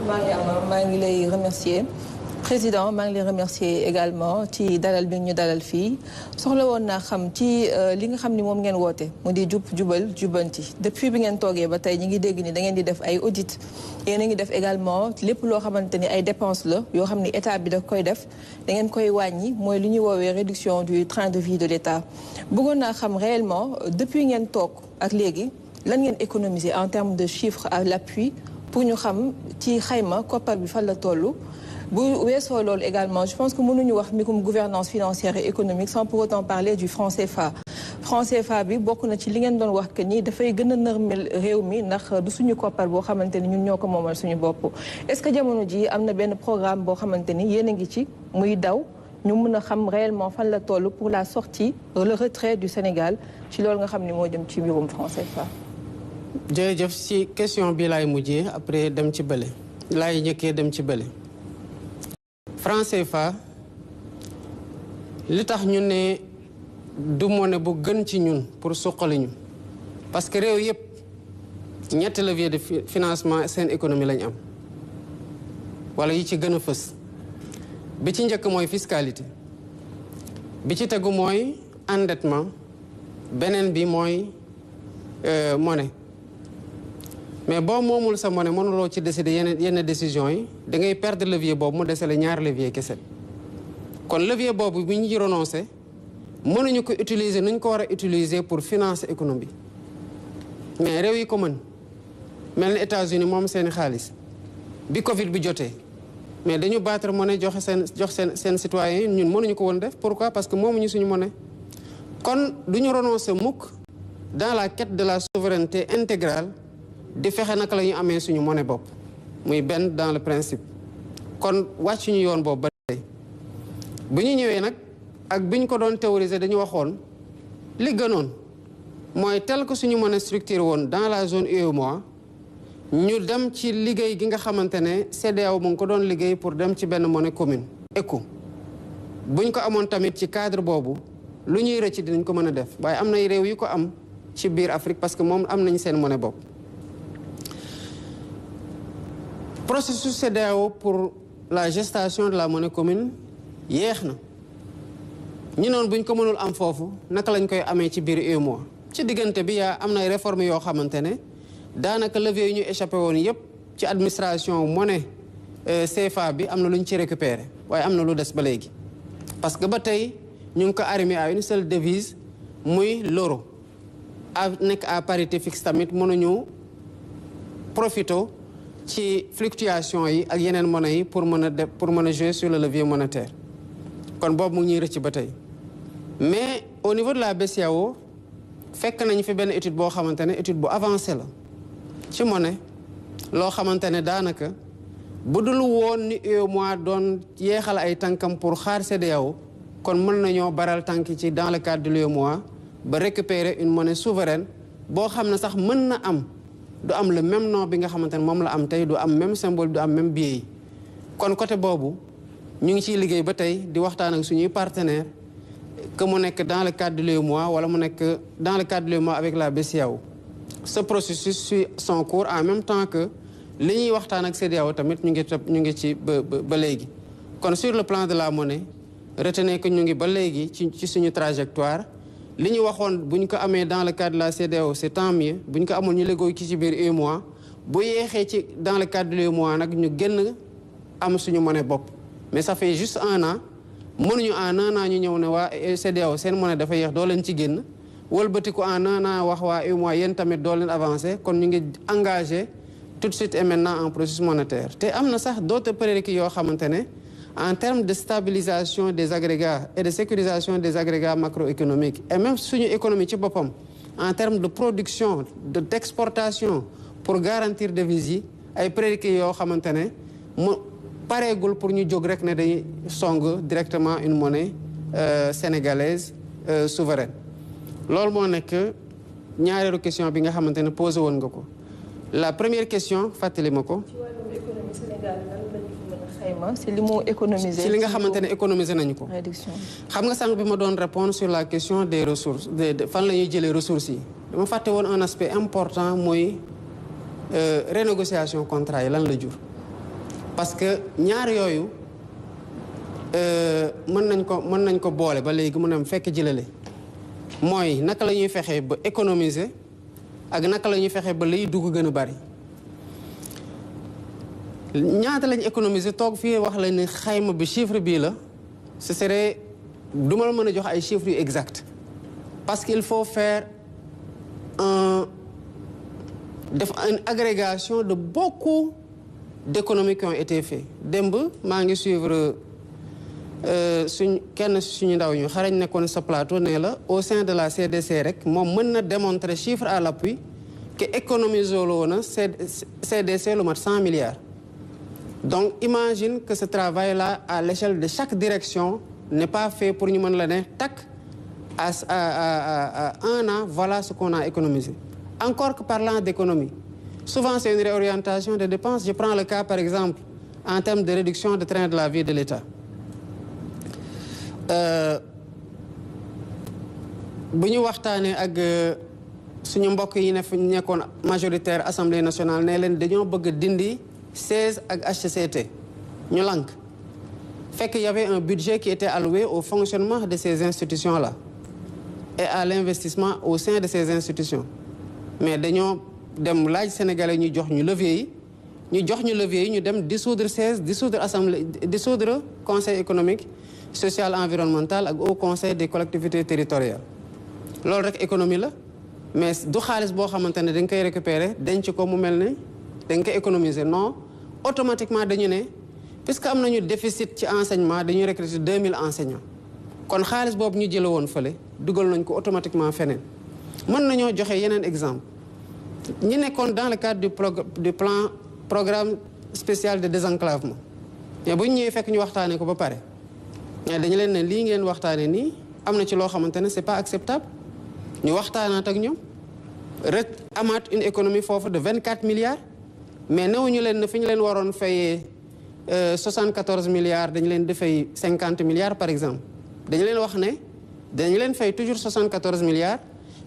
maa ngi lay remercier président maa ngi lay remercier également ci dalal bi ñu dalal fii soxla woon naa xam ci li nga xam ni moom ngeen woote mu di jub jubal jubanti depuis bi ngeen toogee ba tey ñi ngi dégg ni da ngeen di def ay audit yéen a ngi def également lépp loo xamante ni ay dépenses la yoo xam ni état bi da koy def da ngeen koy wàññi mooy li ñuy woowee réduction du train de vie de l'état bëggoon naa xam réellement depuis ngeen toog ak léegi lan ngeen économiser en termes de chiffres à l'appui pour ñu xam ci xayma koppar bi fan la toll bu weesoo loolu également je pense que mënuñu wax mbirum gouvernance financière et économique sans pour autant parler du franc CFA. franc CFA bi bokk na ci li ngeen doon wax que ni dafay gën a nërmel réew mi ndax du suñu koppar boo xamante ni ñun ñoo ko moomal suñu bopp. est-ce que jamono ji am na benn programme boo xamante ni yéen a ngi ci muy daw ñu mën a xam réellement fan la toll pour la sortie le retrait du Sénégal ci loolu nga xam ni moo jëm ci mbirum franc CFA. jërëjëf ci question bi laay mujjee après dem ci bële laay njëkkee dem ci bële franc CFA li tax ñu ne du monnaie bu gën ci ñun pour suqali ñu parce que réew yëpp ñetti levier de financement seen économie lañ am wala yi ci gën a fës bi ci njëkk mooy fiscalité bi ci tegu mooy endettement beneen bi mooy monnaie mais boo moomul sa monnaie mënuloo ci décider yenn décisions yi da ngay perdre levier boobu mu dese la ñaari levier kese kon levier boobu bu ñu ci renoncé mënuñu ko utiliser nu ñu ko war a utiliser pour financer économie mais réew yi ko mën mel ni États-Unis moom seeni xaalis bi Covid bi jotee mais dañu battre monnaie jox seen citoyens yi ñun mënuñu ko woon def pourquoi parce que moomuñu suñu monnaie kon du ñu renoncer mukk dans la quête de la souveraineté intégrale di fexe naka la ñu amee suñu monnaie bopp muy benn dans le principe kon wàccuñu yoon boobu ba tey bu ñu ñëwee nag ak bi ñu ko doon théoriser dañu waxoon li gënoon mooy tel que suñu monnaie structuré woon dans la zone UEMOA ñu dem ci liggéey gi nga xamante ne CEDEAO mu ngi ko doon liggéey pour dem ci benn monnaie commune ECO buñ ko amoon tamit ci cadre boobu lu ñuy rëcc dinañ ko mën a def waaye am na réew yu ko am ci biir Afrique parce que moom am nañ seen monnaie bopp processus CEDEAO pour la gestation de la monnaie commune yéex na ñi noonu bu ñu ko mënul am foofu naka lañ koy amee ci biir UEMOA ci diggante bi am na ay réformes yoo xamante ne daanaka levier yi ñu échappé woon yépp ci administration monnaie CFA bi am na lu ñu ci récupéré waaye am na lu des ba léegi parce que ba tey ñu ngi ko arrimé à une seule devise muy l'euro nekk à parité fixe tamit mënuñu profito ci fluctuation yi ak yeneen monnaie yi pour mën a jouer sur le levier monétaire kon boobu mu ngi ñuy rëcc ba tey mais au niveau de la BCEAO fekk nañu fi benn étude boo xamante ne étude bu avancée la ci monnaie loo xamante ne daanaka bu dul woon ni UEMOA doon yeexal ay tànkam pour xaar CEDEAO kon mën nañoo baral tànk ci dans le cadre de l'UEMOA ba récupérer une monnaie souveraine boo xam ne sax mën na am du am le même nom bi nga xamante ne moom la am tey du am même symbole du am même billet yi kon côté boobu ñu ngi ciy liggéey ba tey di waxtaan ak suñuy partenaires que mu nekk dans le cadre de l'UEMOA wala mu nekk dans le cadre de l'UEMOA avec la BCEAO ce processus suit son cours en même temps que li ñuy waxtaan ak CEDEAO tamit ñu ngi ci ba léegi kon sur le plan de la monnaie retenez que ñu ngi ba léegi ci suñu trajectoire li ñu waxoon bu ñu ko amee dans le cadre de la CEDEAO c'est tant mieux bu ñu ko amul ñu léegoo ci biir UEMOA bu yeexee ci dans le cadre de l'UEMOA nag ñu génn am suñu monnaie bopp mais ça fait juste un an mënuñu en un an ñu ñëw ne waa CEDEAO seen monnaie dafa yeex doo leen ci génn wëlbatiku en un an wax waa UEMOA yéen tamit doo leen avancé kon ñu ngi engagé tout de suite et maintenant en processus monétaire te am na sax d'autres prérequis yoo xamante ne en termes de stabilisation des agrégats et de sécurisation des agrégats macroéconomiques et même suñu économie ci boppam en termes de production d'exportation pour garantir devises yi ay prérequis yoo xamante ne mu pareegul pour ñu jóg rek ne dañuy song directement une monnaie sénégalaise souveraine loolu moo nekk ñaareelu question bi nga xamante ne posé woon nga ko la première question fàttali ma ko si li mu économiser si li nga xamante ne économiser nañu ko xam nga sànq bi ma doon répondre sur la question des ressources fan la ñuy jëlee ressources yi dama fàtte woon un aspect important mooy renégociation contrat yi lan la jur parce que ñaar yooyu mën nañ ko boole ba léegi mu ne fekk jëlale mooy naka la ñuy fexee ba économiser ak naka la ñuy fexee ba liy dugg gën a bari ñaata lañ économiser toog fii wax la ni xayma bi chiffre bii la ce serait du ma la mën a jox ay chiffres yu exact parce qu'il faut faire une agrégation de beaucoup d'économies qui ont été faites démb maa ngi suivre kenn suñu ndaw ñu xarañ nekkoon sa plateau ne la au sein de la CDC rek moom mën na démontrer chiffre à l'appui que économiser loo na CDC lu mat 100 milliards. Donc imagine que ce travail-là à l'échelle de chaque direction n'est pas fait pour ñu mën la ne tac à un an voilà ce qu'on a économisé. Encore que parlant d'économie, souvent c'est une réorientation des dépenses. Je prends le cas par exemple en termes de réduction de train de la vie de l'État. Bu ñu waxtaanee ak suñu mbokk yi nekkoon majoritaire Assemblée nationale ne leen dañoo bëgg dindi 16 ak HCCT ñu lank fekk y avait un budget qui était alloué au fonctionnement de ces institutions-là et à l'investissement au sein de ces institutions mais dañoo dem laaj sénégalais ñu jox ñu levier yi ñu dem dissoudre 16 dissoudre assemblée dissoudre conseil économique social environnemental ak au conseil des collectivités territoriales loolu rek économie la mais du xaalis boo xamante ne dañ koy récupérer denc ko mu mel ne dañ koy économiser non automatiquement dañu ne puisque am nañu déficit ci enseignement dañuy recruter 2000 enseignants kon xaalis boobu ñu jële woon fële dugal nañ ko automatiquement feneen mën nañoo joxe yeneen exemple ñi nekkoon dans le cadre du programme spécial de désenclavement mais bu ñu ñëwee fekk ñu waxtaanee ko ba pare mais dañu leen ne lii ngeen waxtaanee nii am na ci loo xamante ne c'est pas acceptable ñu waxtaanaat ak ñoom rek amaat une économie foofu de 24 milliards mais newuñu leen ne fi ñu leen waroon fayee 74 milliards dañu leen di fay 50 milliards par exemple dañu leen wax ne dañu leen fay toujours 74 milliards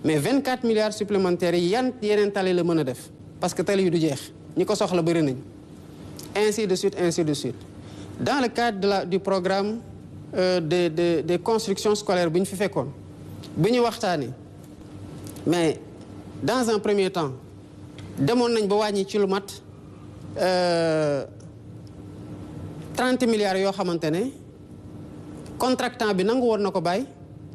mais 24 milliards supplémentaires yi yeneen tali la mën a def parce que tali yu du jeex ñi ko soxla bëri nañ ainsi de suite dans le cadre du programme des constructions scolaires bu ñu fi fekkoon bu ñu waxtaanee mais dans un premier temps demoon nañ ba wàññi ci lu mat 30 milliards yoo xamante ne contractant bi nangu woon na ko bàyyi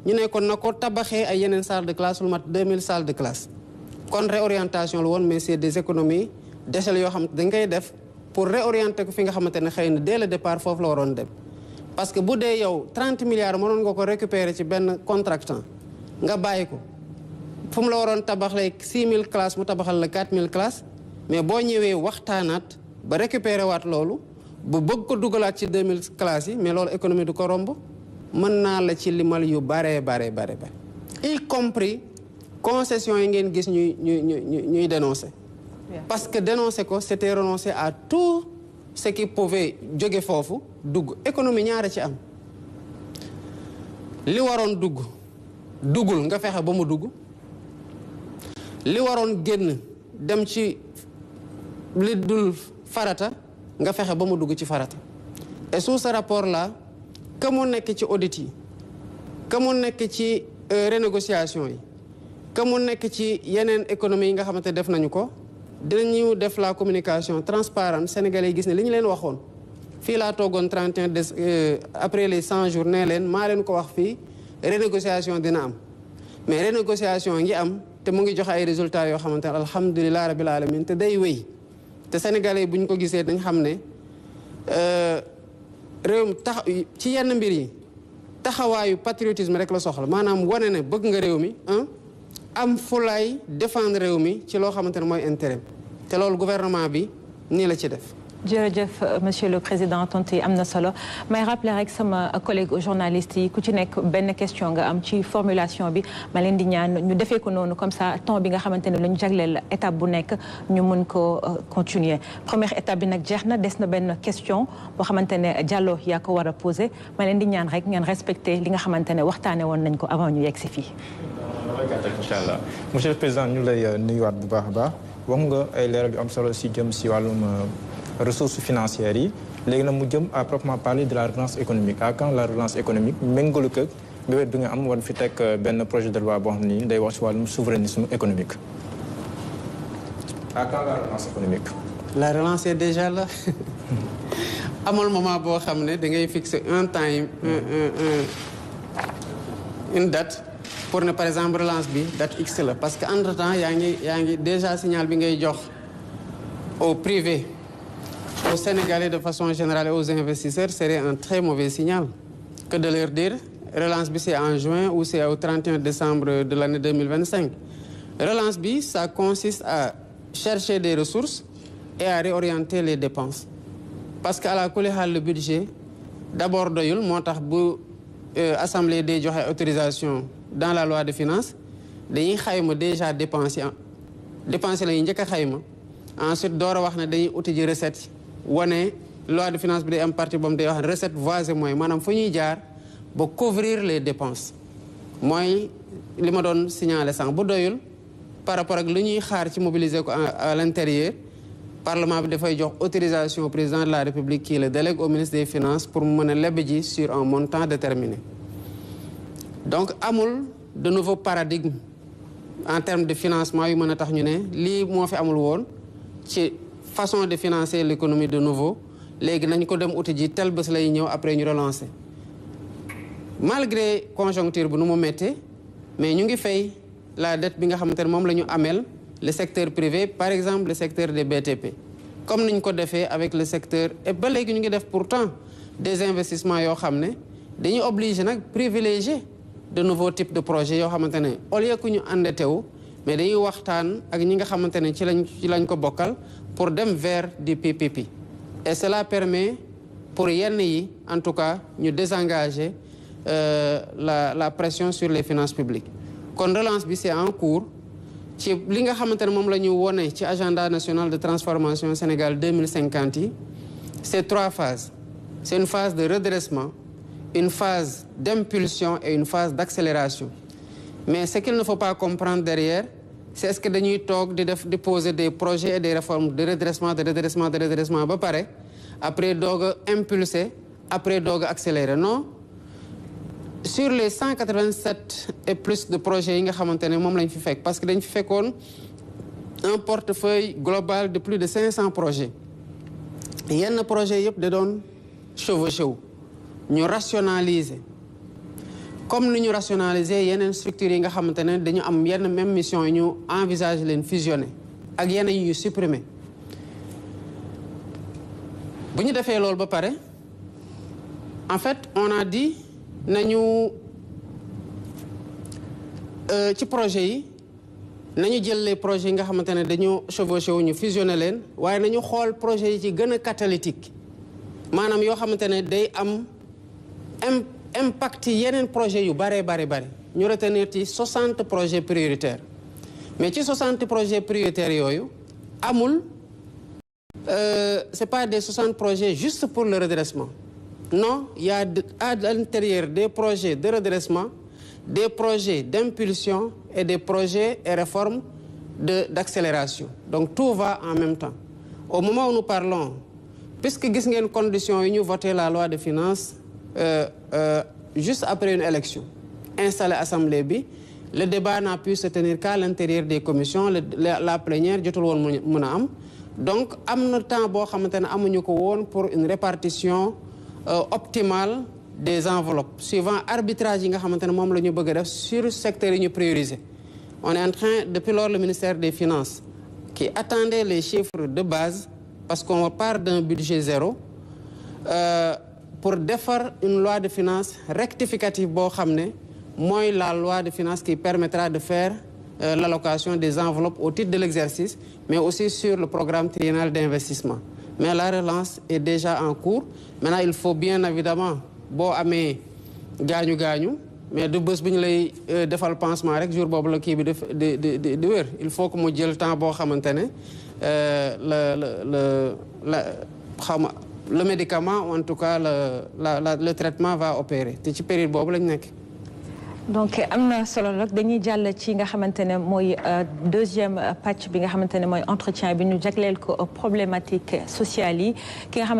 ñu ne kon na ko tabaxee ay yeneen salle de classe lu mat 2000 salles de classe kon réorientation la woon mais c'est des économies d'échelle yoo xam dañ koy def pour réorienter ko fi nga xamante ne xëy na dès le départ foofu la waroon dem parce que bu dee yow 30 milliards mënoon nga ko récupérer ci benn contractant nga bàyyi ko fu mu la waroon tabaxlee 6000 classes mu tabaxal la 4000 classes mais boo ñëwee waxtaanaat ba récupérer waat loolu bu bëgg ko dugalaat ci 2000 classes yi mais loolu économie du ko romb mën naa la ci limal yu bare y compris concessions yi ngeen gis ñuy dénoncer parce que dénoncer ko c'était renoncer à tout ce qui pouvait jóge foofu dugg économie ñaara ci am li waroon duggul nga fexe ba mu dugg li waroon génn dem ci li dul farata nga fexe ba mu dugg ci farata et sous ce rapport là que mu nekk ci audit yi que mu nekk ci renégociation yi que mu nekk ci yeneen économie yi nga xamante def nañu ko dinañu def la communication transparente sénégalais yi gis ne li ñu leen waxoon fii laa toogoon 31 après les 100 jours nee leen maa leen ko wax fii renégociation dina am mais renégociation ngi am te mu ngi joxe ay résultats yoo xamante ne alhamdulilah rabil alamin te day wéy te sénégalais yi bu ñu ko gisee dañ xam ne réew mi ci yenn mbir yi taxawaayu patriotisme rek la soxla maanaam wane ne bëgg nga réew mi am fulaay défendre réew mi ci loo xamante ne mooy intérêt te loolu gouvernement bi nii la ci def. jërëjëf monsieur le président tontu am na solo may rappeler rek sama collègue journaliste yi ku ci nekk benn question nga am ci formulation bi ma leen di ñaan ñu defee ko noonu comme ça temps bi nga xamante ne la ñu jagleel étape bu nekk ñu mën ko continuer première étape bi nag jeex na des na benn question boo xamante ne Diallo yaa ko war a posé ma leen di ñaan rek ngeen respecté li nga xamante ne waxtaane woon nañ ko avant ñu yegg si fii. incha allah monsieur le président ñu lay nuyuwaat bu baax a baax wax nga ay leeral yu am solo si jëm si wàllum ressources financières yi léegi nag mu jëm à proprement parler de la relance économique. À quand la relance économique méngalu ko mbébét bi nga am war fi teg benn projet de loi boo xam ni day wax ci wàllum souverainisme économique. À quand la relance économique? La relance est déjà là. amul moment boo xam ne da ngay fixer un temps une date pour ne par exemple relance bi date X la parce que entre temps yaa ngi déjà signal bi ngay jox au privé aux Sénégalais de façon générale et aux investisseurs serait un très mauvais signal que de leur dire relance bi c'est en juin ou c'est au 31 décembre de l'année 2025. Relance bi ça consiste à chercher des ressources et à réorienter les dépenses parce que à la kulli haal le budget d'abord doyul moo tax bu assemblée day joxe autorisation dans la loi de finances dañuy xayma déjà dépenses la ñuy njëkk a xayma ensuite door a wax ne dañuy uti ji recette wane loi de finance bi day am partie boobu day wax recette voies et moyens maanaam fu ñuy jaar ba couvrir les dépenses mooy li ma doon signaler sànq bu doyul par rapport ak lu ñuy xaar ci mobiliser ko à l'intérieur parlement bi dafay jox autorisation au président de la République qui le délègue au ministre des Finances pour mu mën a leb ji sur un montant déterminé. Donc amul de nouveau paradigme en termes de financement yu mën a tax ñu ne lii moo fi amul woon ci façon de financer l'économie de nouveau léegi nañ ko dem uti ji tel bés lay ñëw après ñu relancer malgré conjoncture bu nu mu méttee mais ñu ngi fay la dette bi nga xamante ne moom la ñu ameel le secteur privé par exemple le secteur des BTP comme niñ ko defee avec le secteur et ba léegi ñu ngi def pourtant des investissements yoo xam ne dañuy obligé nag privilégier de nouveaux types de projets yoo xamante ne au lieu que ñu endetté wu mais dañuy waxtaan ak ñi nga xamante ne ci lañ ko bokkal pour dem vers du PPP et cela permet pour yenn yi en tout cas ñu désengager la pression sur les finances publiques kon relance bi c'est en cours ci li nga xamante ne moom la ñu wone ci agenda national de transformation Sénégal 2050 yi c'est 3 phases c'est une phase de redressement une phase d'impulsion et une phase d'accélération mais ce qu'il ne faut pas comprendre derrière c'est est-ce que dañuy toog di poser des projets et des réformes de redressement ba pare après doog a impulser après doog a accélérer non sur les 187 et plus de projets yi nga xamante ne moom lañ fi fekk parce que dañ fi fekkoon un portefeuille global de plus de 500 projets yenn projets yëpp da doon chevauché wu ñu rationaliser comme ni ñu rationaliser yeneen structures yi nga xamante ne dañu am yenn même mission yi ñu envisager leen fusionner ak yeneen yu ñu supprimer bu ñu defee loolu ba pare en fait on a dit nañu ci projet yi nañu jël les projets yi nga xamante ne dañu chevauché wu ñu fusionner leen waaye nañu xool projets yi ci gën a catalytique maanaam yoo xamante ne day am impact yeneen projet yu bare ñu retenir ci 60 projets prioritaires mais ci 60 projets prioritaires yooyu amul c'est pas des 60 projets juste pour le redressement non il y a à l'intérieur des projets de redressement des projets d'impulsion et des projets et réformes d'accélération donc tout va en même temps au moment où nous parlons puisque gis ngeen conditions yi ñu voté la loi de finances juste après une élection installé assemblée bi le débat n'a pu se tenir qu'à l'intérieur des commissions la plénière jotul woon mën a am donc am na temps boo xamante ne amuñu ko woon pour une répartition optimale des enveloppes suivant arbitrage yi nga xamante ne moom la ñu bëgg a def sur secteurs yi ñu prioriser on est en train depuis lors le ministère des Finances qui attendait les chiffres de base parce qu'on part d'un budget zéro pour defar une loi de finances rectificative boo xam ne mooy la loi de finances qui permettra de faire l'allocation des enveloppes au titre de l'exercice mais aussi sur le programme triennal d'investissement mais la relance est déjà en cours maintenant il faut bien évidemment boo amee gaañu mais du bés bu ñu lay defal pansement rek jour boobu la kii bi di wér il faut que mu jël temps boo xamante ne le médicament ou en tout cas le traitement va opérer te ci période boobu lañ nekk. donc am na solo nag dañuy jàll ci nga xamante ne mooy deuxième pàcc bi nga xamante ne mooy entretien bi ñu jagleel ko problématique sociale yi ki nga